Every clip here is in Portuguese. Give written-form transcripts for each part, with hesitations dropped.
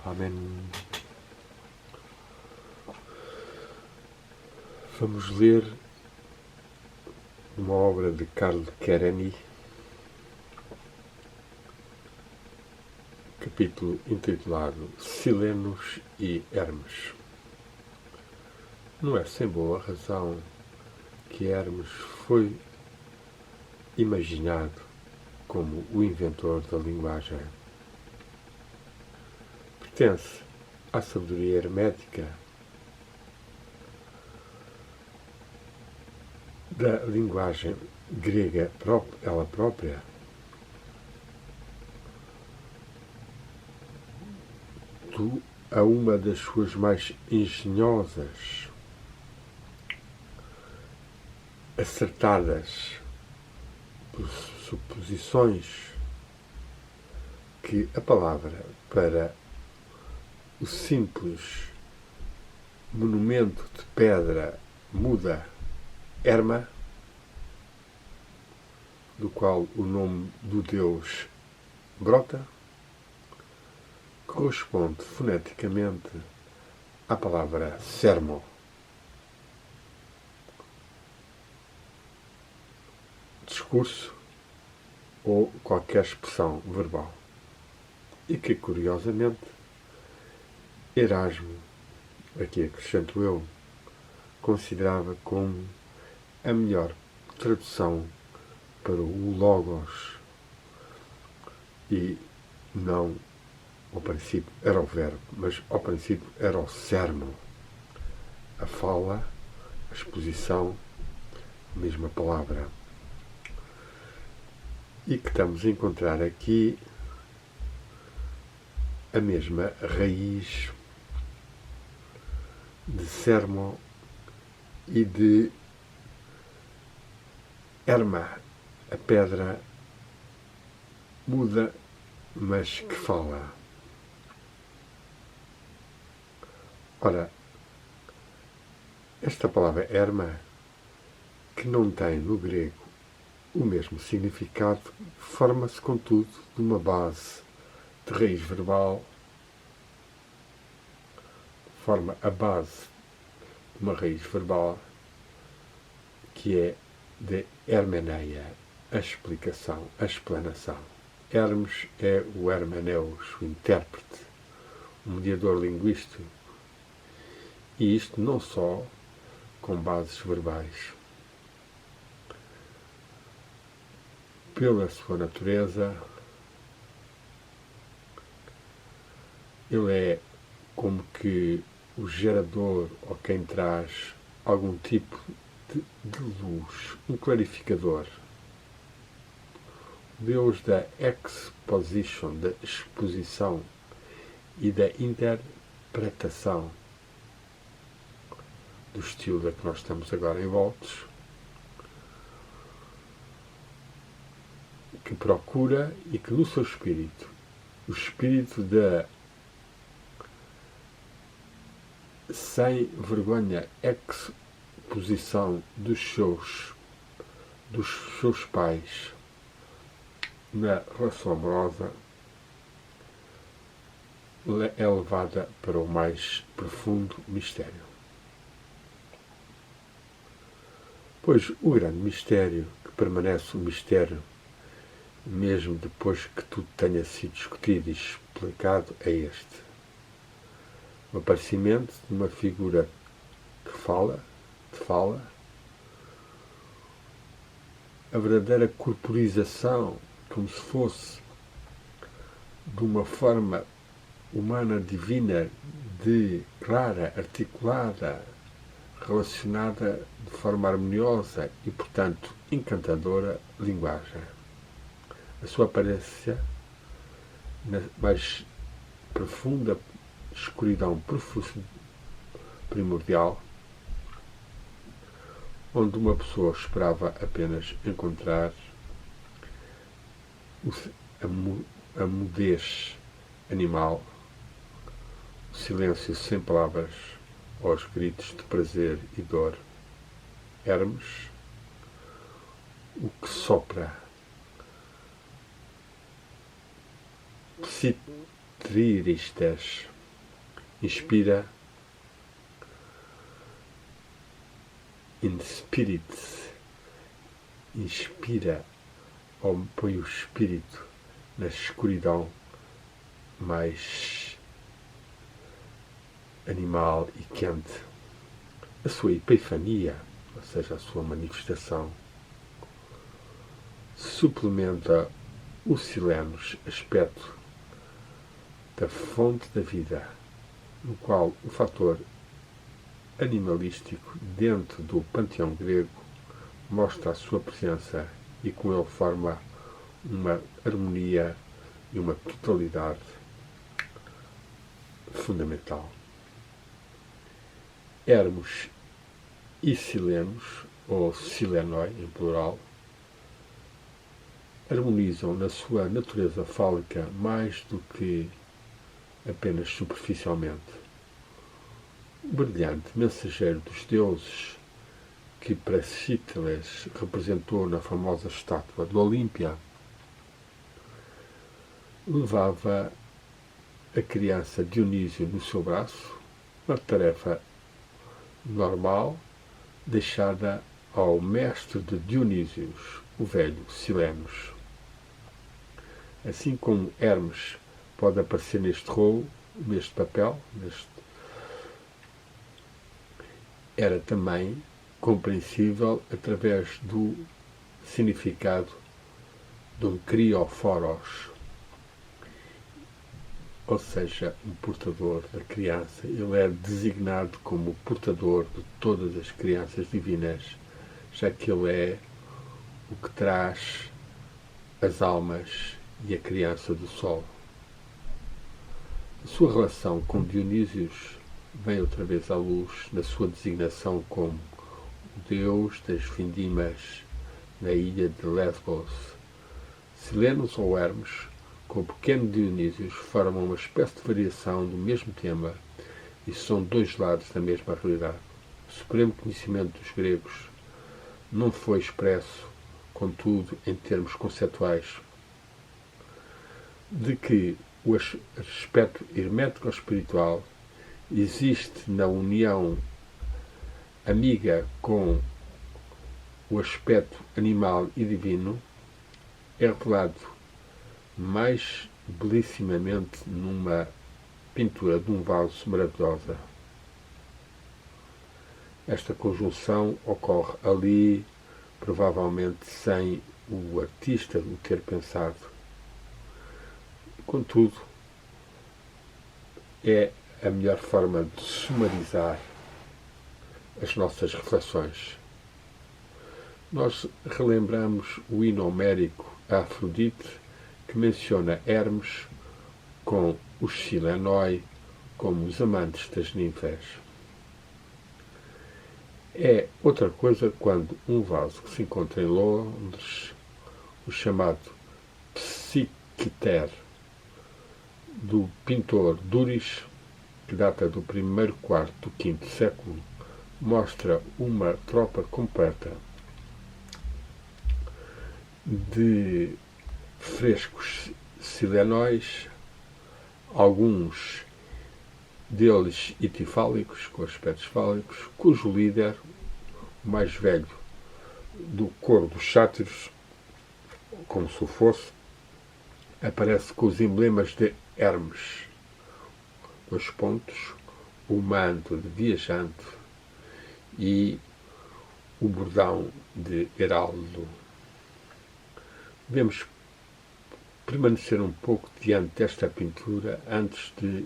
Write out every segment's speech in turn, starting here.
Amém. Vamos ler uma obra de Carlo Chereni, capítulo intitulado Silenos e Hermes. Não é sem boa razão que Hermes foi imaginado como o inventor da linguagem. Pertence à sabedoria hermética da linguagem grega ela própria, a uma das suas mais engenhosas, acertadas suposições que a palavra para o simples monumento de pedra muda, Herma, do qual o nome do Deus brota, corresponde foneticamente à palavra sermo. Discurso ou qualquer expressão verbal. E que, curiosamente, Erasmo, aqui acrescento eu, considerava como a melhor tradução para o logos e não, ao princípio, era o verbo, mas ao princípio era o sermo. A fala, a exposição, a mesma palavra. E que estamos a encontrar aqui a mesma raiz de sermo e de herma, a pedra muda, mas que fala. Ora, esta palavra herma, que não tem no grego o mesmo significado, forma-se, contudo, de uma base de raiz verbal, forma a base de uma raiz verbal que é de hermeneia, a explicação, a explanação. Hermes é o hermeneus, o intérprete, o mediador linguístico, e isto não só com bases verbais. Pela sua natureza, ele é como que o gerador ou quem traz algum tipo de luz, um clarificador. Deus da exposition, da exposição e da interpretação do estilo a que nós estamos agora envoltos, que procura e que no seu espírito, o espírito da sem vergonha exposição dos seus pais na relação amorosa, é levada para o mais profundo mistério. Pois o grande mistério, que permanece um mistério mesmo depois que tudo tenha sido discutido e explicado, é este: o aparecimento de uma figura que fala, a verdadeira corporização, como se fosse de uma forma humana divina, de clara, articulada, relacionada de forma harmoniosa e, portanto, encantadora linguagem. A sua aparência na mais profunda escuridão primordial, onde uma pessoa esperava apenas encontrar a mudez animal, o silêncio sem palavras, aos gritos de prazer e dor. Hermes, o que sopra tristes. Inspira. In spirits. Inspira ou põe o espírito na escuridão mais animal e quente. A sua epifania, ou seja, a sua manifestação, suplementa o Silenos, aspecto da fonte da vida, no qual o fator animalístico dentro do panteão grego mostra a sua presença e com ele forma uma harmonia e uma totalidade fundamental. Hermos e Silenos, ou Silenoi em plural, harmonizam na sua natureza fálica mais do que apenas superficialmente. O brilhante mensageiro dos deuses que Praxíteles representou na famosa estátua de Olímpia levava a criança Dionísio no seu braço, uma tarefa normal deixada ao mestre de Dionísios, o velho Silenos. Assim como Hermes pode aparecer neste rolo, neste papel, era também compreensível através do significado de um crioforos, ou seja, um portador da criança. Ele é designado como o portador de todas as crianças divinas, já que ele é o que traz as almas e a criança do sol. A sua relação com Dionísios vem outra vez à luz na sua designação como o deus das vindimas na ilha de Lesbos. Silenos ou Hermes, com o pequeno Dionísios, formam uma espécie de variação do mesmo tema e são dois lados da mesma realidade. O supremo conhecimento dos gregos não foi expresso, contudo, em termos conceituais, de que o aspecto hermético-espiritual existe na união amiga com o aspecto animal e divino, é revelado mais belíssimamente numa pintura de um vaso maravilhosa. Esta conjunção ocorre ali, provavelmente sem o artista o ter pensado. Contudo, é a melhor forma de sumarizar as nossas reflexões. Nós relembramos o hino homérico a Afrodite, que menciona Hermes com os Silenoi como os amantes das ninfas. É outra coisa quando um vaso que se encontra em Londres, o chamado Psiquiter, do pintor Duris, que data do primeiro quarto do quinto século, mostra uma tropa completa de frescos silenóis, alguns deles itifálicos, com aspectos fálicos, cujo líder, o mais velho do coro dos sátiros, como se fosse, aparece com os emblemas de Hermes, dois pontos, o manto de viajante e o bordão de heraldo. Devemos permanecer um pouco diante desta pintura antes de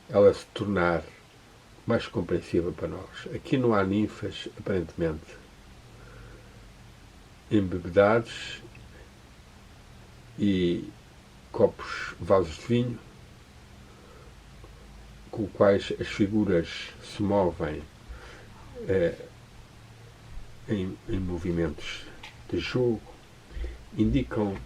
ela se tornar mais compreensível para nós. Aqui não há ninfas, aparentemente, embebedados e copos, vasos de vinho, com os quais as figuras se movem em movimentos de jogo, indicam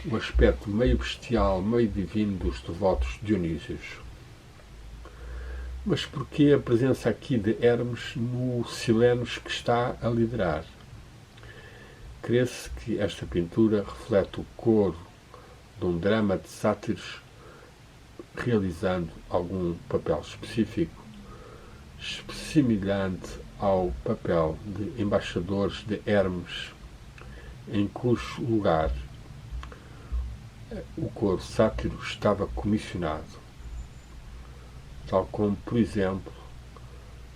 o aspecto meio bestial, meio divino dos devotos Dionísios. Mas porquê a presença aqui de Hermes no Silenos que está a liderar? Crê-se que esta pintura reflete o coro de um drama de sátiros realizando algum papel específico, semelhante ao papel de embaixadores de Hermes, em cujo lugar o coro sátiro estava comissionado, tal como, por exemplo,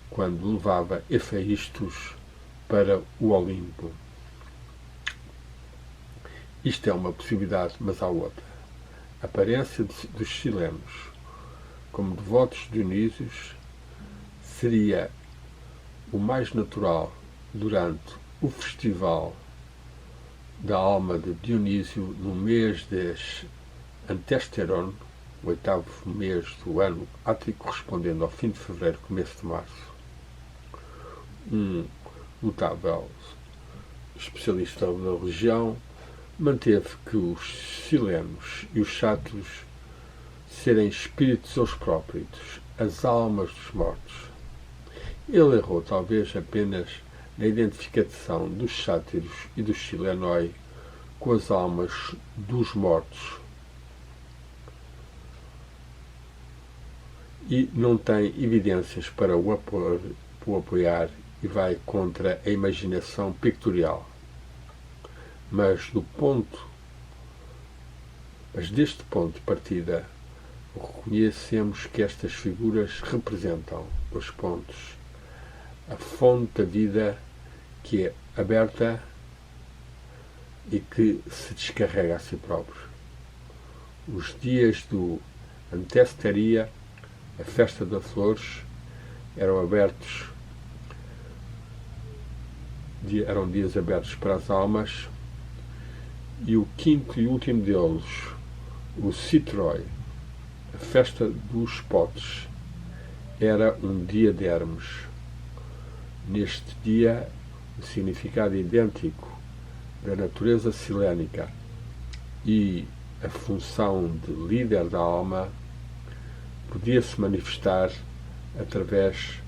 quando levava Hefaístos para o Olimpo. Isto é uma possibilidade, mas há outra. A aparência dos chilenos como devotos de Dionísios seria o mais natural durante o festival da alma de Dionísio no mês de Antesteron, o 8º mês do ano ático, correspondendo ao fim de fevereiro, começo de março. Um notável especialista na religião manteve que os chilenos e os sátiros serem espíritos eles próprios, as almas dos mortos. Ele errou talvez apenas na identificação dos sátiros e dos chilenoi com as almas dos mortos, e não tem evidências para o apoiar e vai contra a imaginação pictorial. Mas deste ponto de partida, reconhecemos que estas figuras representam os pontos, a fonte da vida que é aberta e que se descarrega a si próprio. Os dias do Antesteria, a festa das flores, eram dias abertos para as almas, e o quinto e último deles, o Citroi, a festa dos potes, era um dia de Hermes. Neste dia, o significado idêntico da natureza silénica e a função de líder da alma podia-se manifestar através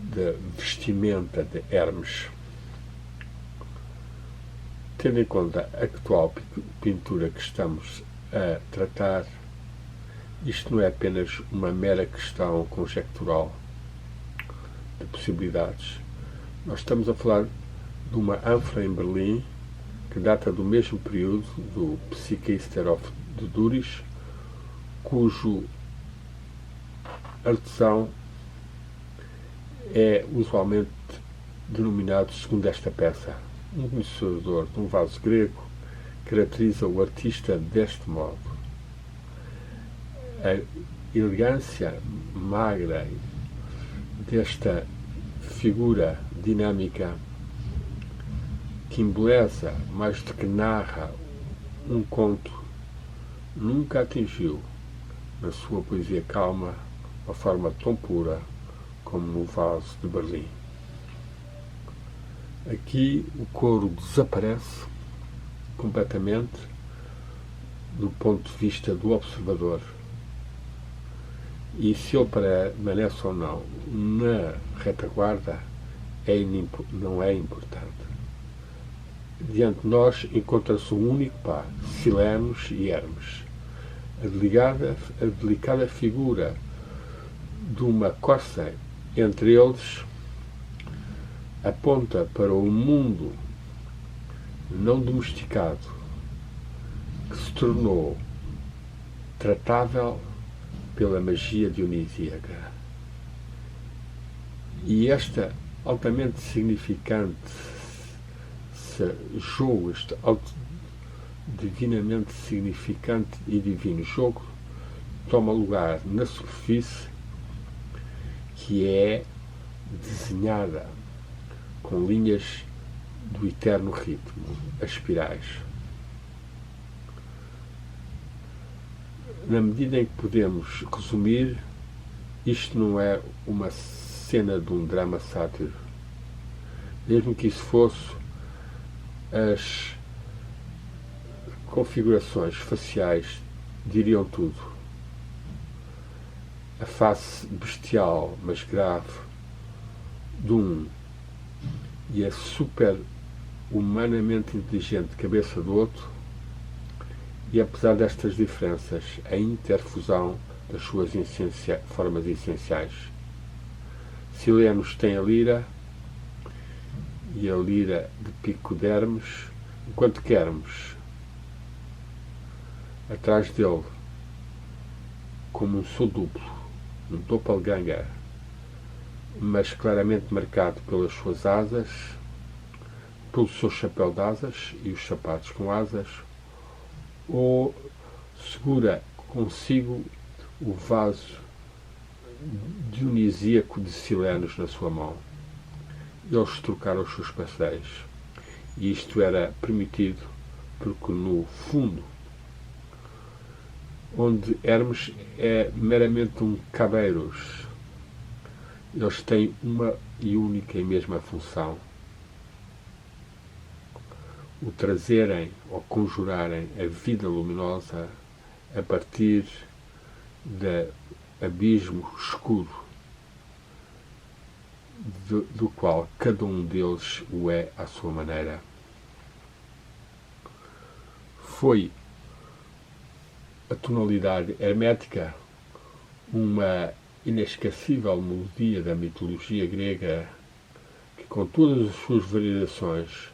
da vestimenta de Hermes. Tendo em conta a atual pintura que estamos a tratar, isto não é apenas uma mera questão conjectural de possibilidades. Nós estamos a falar de uma ânfora em Berlim que data do mesmo período do Psychiaster de Düris, cujo artesão é usualmente denominado segundo esta peça. Um conhecedor de um vaso grego caracteriza o artista deste modo. A elegância magra desta figura dinâmica que embeleza mais do que narra um conto nunca atingiu, na sua poesia calma, uma forma tão pura como no vaso de Berlim. Aqui o coro desaparece completamente do ponto de vista do observador, e se ele permanece ou não na retaguarda não é importante. Diante de nós encontra-se um único par, Silenos e Hermes. A delicada figura de uma corça entre eles aponta para o mundo não domesticado que se tornou tratável pela magia dionisíaca. E esta altamente significante jogo, este divinamente significante e divino jogo, toma lugar na superfície, que é desenhada com linhas do eterno ritmo, as espirais. Na medida em que podemos resumir, isto não é uma cena de um drama sátiro. Mesmo que isso fosse, as configurações faciais diriam tudo. A face bestial, mas grave, de um e a super-humanamente inteligente cabeça do outro E apesar destas diferenças, a interfusão das suas formas essenciais. Silenos tem a lira e a lira de pico de Hermes, enquanto que Hermes, atrás dele, como um sol duplo, um doppelganger, mas claramente marcado pelas suas asas, pelo seu chapéu de asas e os sapatos com asas, ou segura consigo o vaso dionisíaco de Silenos na sua mão. Eles trocaram os seus pastéis, e isto era permitido porque no fundo, onde Hermes é meramente um cabeiros, eles têm uma e única e mesma função: o trazerem ou conjurarem a vida luminosa a partir do abismo escuro do qual cada um deles o é à sua maneira. Foi a tonalidade hermética uma inesquecível melodia da mitologia grega que, com todas as suas variações,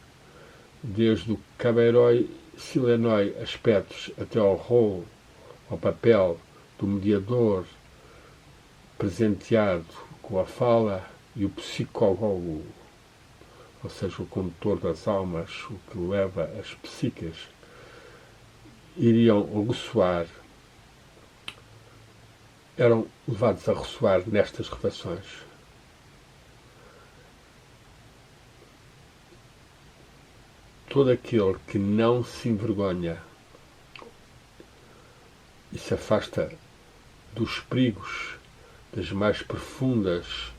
desde o cabeiroi silenoi aspectos até ao rol, ao papel do mediador presenteado com a fala e o psicólogo, ou seja, o condutor das almas, o que leva as psiques, iriam ressoar, eram levados a ressoar nestas reflexões. Todo aquele que não se envergonha e se afasta dos perigos das mais profundas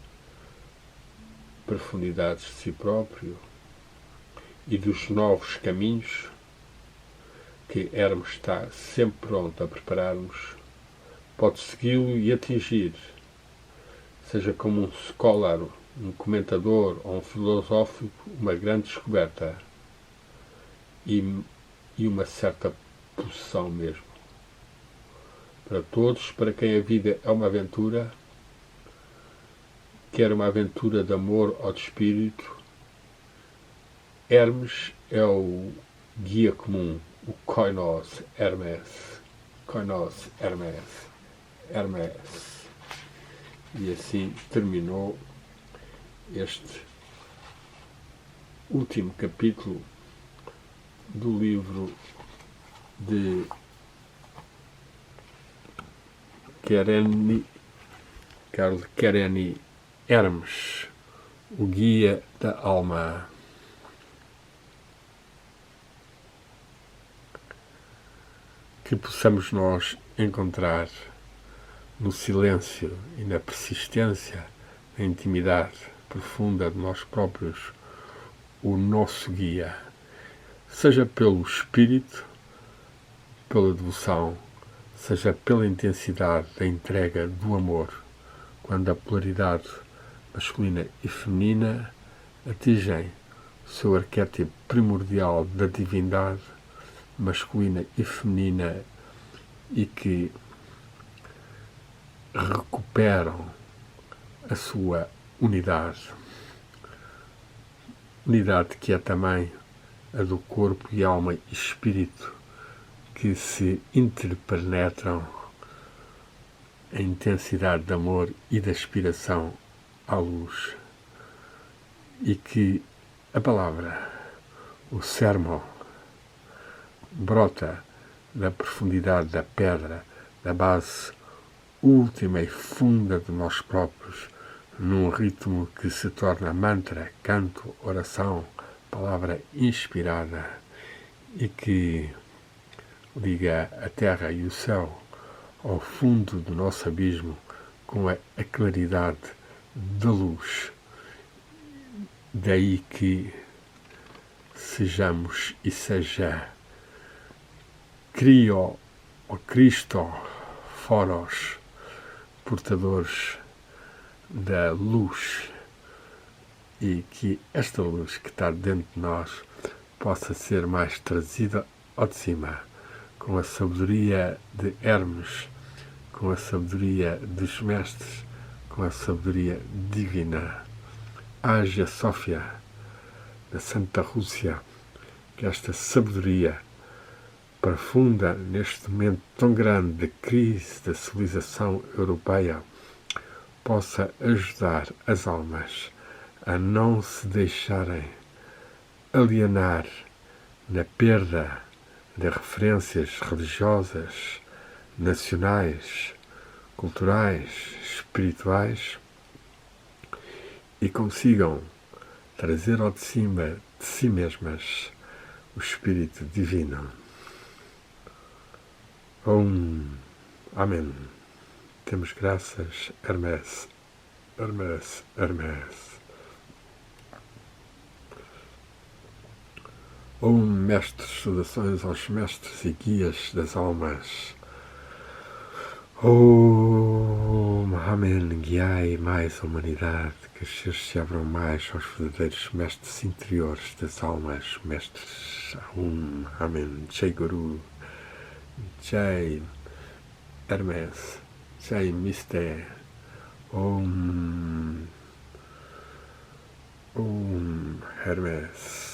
profundidades de si próprio e dos novos caminhos que Hermes está sempre pronto a preparar-nos, pode segui-lo e atingir, seja como um scholar, um comentador ou um filósofo, uma grande descoberta e uma certa possessão mesmo. Para todos, para quem a vida é uma aventura, quer uma aventura de amor ou de espírito, Hermes é o guia comum, o Koinos Hermes. Koinos Hermes. Hermes. E assim terminou este último capítulo do livro de Carl Kereni Hermes, o guia da alma. Que possamos nós encontrar no silêncio e na persistência, na intimidade profunda de nós próprios, o nosso guia, seja pelo espírito, pela devoção, seja pela intensidade da entrega do amor, quando a polaridade masculina e feminina atingem o seu arquétipo primordial da divindade masculina e feminina e que recuperam a sua unidade. Unidade que é também a do corpo e alma e espírito, que se interpenetram a intensidade de amor e de aspiração à luz. E que a palavra, o sermão, brota da profundidade da pedra, da base última e funda de nós próprios, num ritmo que se torna mantra, canto, oração, palavra inspirada e que liga a terra e o céu ao fundo do nosso abismo com a claridade da luz. Daí que sejamos e seja Crio ou Cristo Foros, portadores da luz, e que esta luz que está dentro de nós possa ser mais trazida ao de cima, com a sabedoria de Hermes, com a sabedoria dos mestres, com a sabedoria divina. Haja Sófia, da Santa Rússia, que esta sabedoria profunda neste momento tão grande de crise da civilização europeia possa ajudar as almas a não se deixarem alienar na perda de referências religiosas, nacionais, culturais, espirituais e consigam trazer ao de cima de si mesmas o Espírito Divino. Amém. Temos graças, Hermes, Hermes, Hermes. Mestres, saudações aos mestres e guias das almas. Amém, guiai mais a humanidade, que os seres se abram mais aos verdadeiros mestres interiores das almas, mestres. Amém. Jai Guru, Jai Hermes, Jai Mister. Hermes.